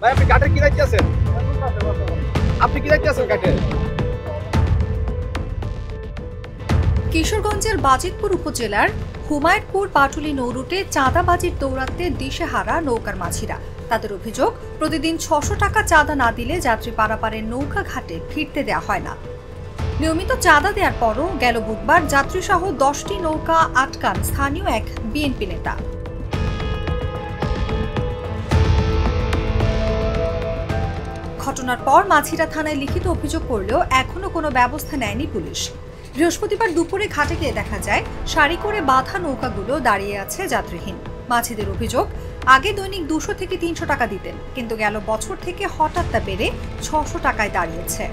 ভাই আপনি কাঠের কি দায়িত্বে আছেন? আপনি কি দায়িত্বে আছেন কাঠের? কিশোরগঞ্জের বাজিতপুর উপজেলার হুমায়ুনপুর পাটুলি নৌরুটে চাঁদাবাজির দৌরাত্মে দিশেহারা নৌকার মাঝিরা। তাদের অভিযোগ, প্রতিদিন ৬০০ টাকা চাঁদা না দিলে যাত্রী পারাপারের নৌকা ঘাটে ফিরতে দেওয়া হয় না। নিয়মিত চাঁদা দেওয়ার পরও গেল বুধবার যাত্রীসহ ১০টি নৌকা আটকান স্থানীয় এক বিএনপি নেতা। ঘটনার পর মাঝিরা থানায় লিখিত অভিযোগ করলেও এখনো কোনো ব্যবস্থা নেয়নি পুলিশ। বৃহস্পতিবার দুপুরে ঘাটে গিয়ে দেখা যায় সারি করে বাঁধা নৌকাগুলো দাঁড়িয়ে আছে যাত্রীহীন। মাঝিদের অভিযোগ, আগে দৈনিক ২০০ থেকে ৩০০ টাকা দিতেন, কিন্তু গেল বছর থেকে হঠাৎ তা বেড়ে ৬০০ টাকায় দাঁড়িয়েছে।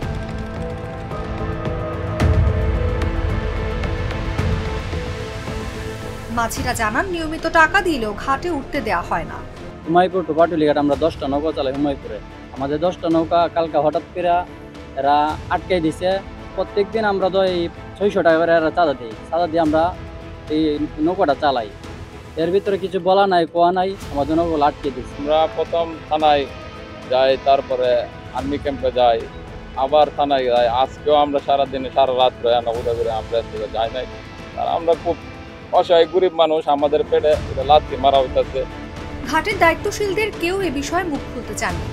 মাঝিরা জানান, নিয়মিত টাকা দিলেও ঘাটে উঠতে দেওয়া হয় না। হুমায়ুনপুর টু পাটুলি ঘাট আমরা 10টা নৌকা চালাই হুমায়ুনপুরে। আমাদের 10টা নৌকা কালকে হঠাৎ করে এরা আটকে দিছে। প্রত্যেকদিন আমরা তো এই ৬০০ টাকা করে এরা চাঁদা দিই। চাঁদা দিয়ে আমরা এই নৌকাটা চালাই। এর ভিতরে কিছু বলা নাই, কোয়া নাই, আমাদের নৌকাগুলো আটকে দিচ্ছে। আমরা প্রথম থানায় যাই, তারপরে আর্মি ক্যাম্পে যাই, আবার থানায় যাই। আজকেও আমরা সারাদিনে সারা রাত রয়ে নৌকা করে আমরা থেকে যাই নাই। আর আমরা খুব অসহায় গরিব মানুষ, আমাদের পেটে লাথি মারা হইতেছে। ঘাটের দায়িত্বশীলদের কেউ এ বিষয়ে মুখ খুলতে চাননি।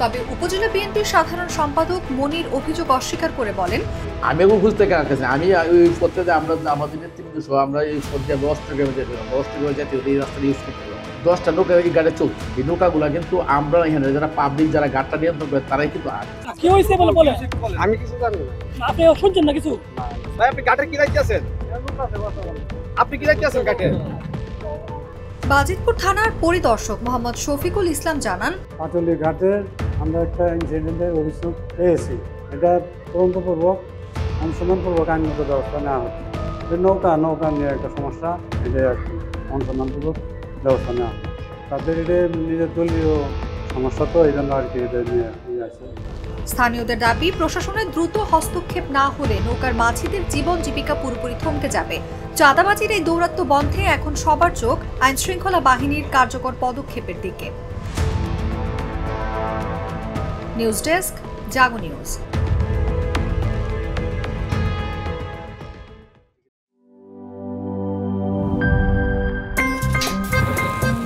তবে উপজেলা বিএনপির সাধারণ সম্পাদক মনির অভিযোগ অস্বীকার করে বলেন, আমি এখন বুঝতে কাছে আমি ওই করতে আমরা আমাদের নেতৃবৃন্দ সহ আমরা এই পর্যায়ে 10টা জাতীয় এই রাস্তাটা ইউজ করতে হবে। 10টা নৌকা এই গাড়ি চলছে। এই নৌকাগুলা কিন্তু আমরা এখানে যারা পাবলিক, যারা গাড়টা নিয়ন্ত্রণ করে তারাই কিন্তু কি হয়েছে বলে আমি কিছু জানি না। আপনি শুনছেন না কিছু? ভাই আপনি কাঠের কি দায়িত্বে আছেন? আপনি কি দায়িত্বে আছেন কাঠের? বাজিতপুর থানার পরিদর্শক মোহাম্মদ শফিকুল ইসলাম জানান, পাটুলি ঘাটে আমরা একটা ইনসিডেন্টের অভিযোগ পেয়েছি। এটা তদন্তপূর্বক অনুসন্ধানপূর্বক আইনগত ব্যবস্থা নেওয়া হচ্ছে। নৌকা নিয়ে একটা সমস্যা, এটা অনুসন্ধানপূর্বক ব্যবস্থা নেওয়া হচ্ছে। তাদের এটা নিজের দলীয় সমস্যা, তো এই জন্য আর কি এটা নিয়ে আছে। স্থানীয়দের দাবি, প্রশাসনের দ্রুত হস্তক্ষেপ না হলে নৌকার মাঝিদের জীবন জীবিকা পুরোপুরি থমকে যাবে। চাঁদাবাজির এই দৌরাত্ম্য বন্ধে এখন সবার চোখ আইন শৃঙ্খলা বাহিনীর কার্যকর পদক্ষেপের দিকে। নিউজ ডেস্ক, জাগো নিউজ।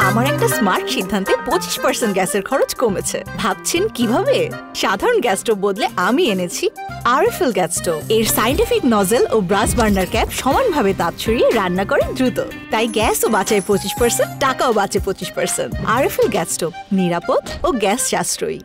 আমার একটা স্মার্ট সিদ্ধান্তে 25% গ্যাসের খরচ কমেছে। ভাবছেন কিভাবে? সাধারণ গ্যাস স্টোভ বদলে আমি এনেছি আরএফএল গ্যাস স্টোভ। এর সাইন্টিফিক নজল ও ব্রাস বার্নার ক্যাপ সমানভাবে তাপ ছড়িয়ে রান্না করে দ্রুত। তাই গ্যাসও বাঁচায় 25%, টাকাও বাঁচে 25%। আরএফএল গ্যাস স্টোভ, নিরাপদ ও গ্যাস সাশ্রয়ী।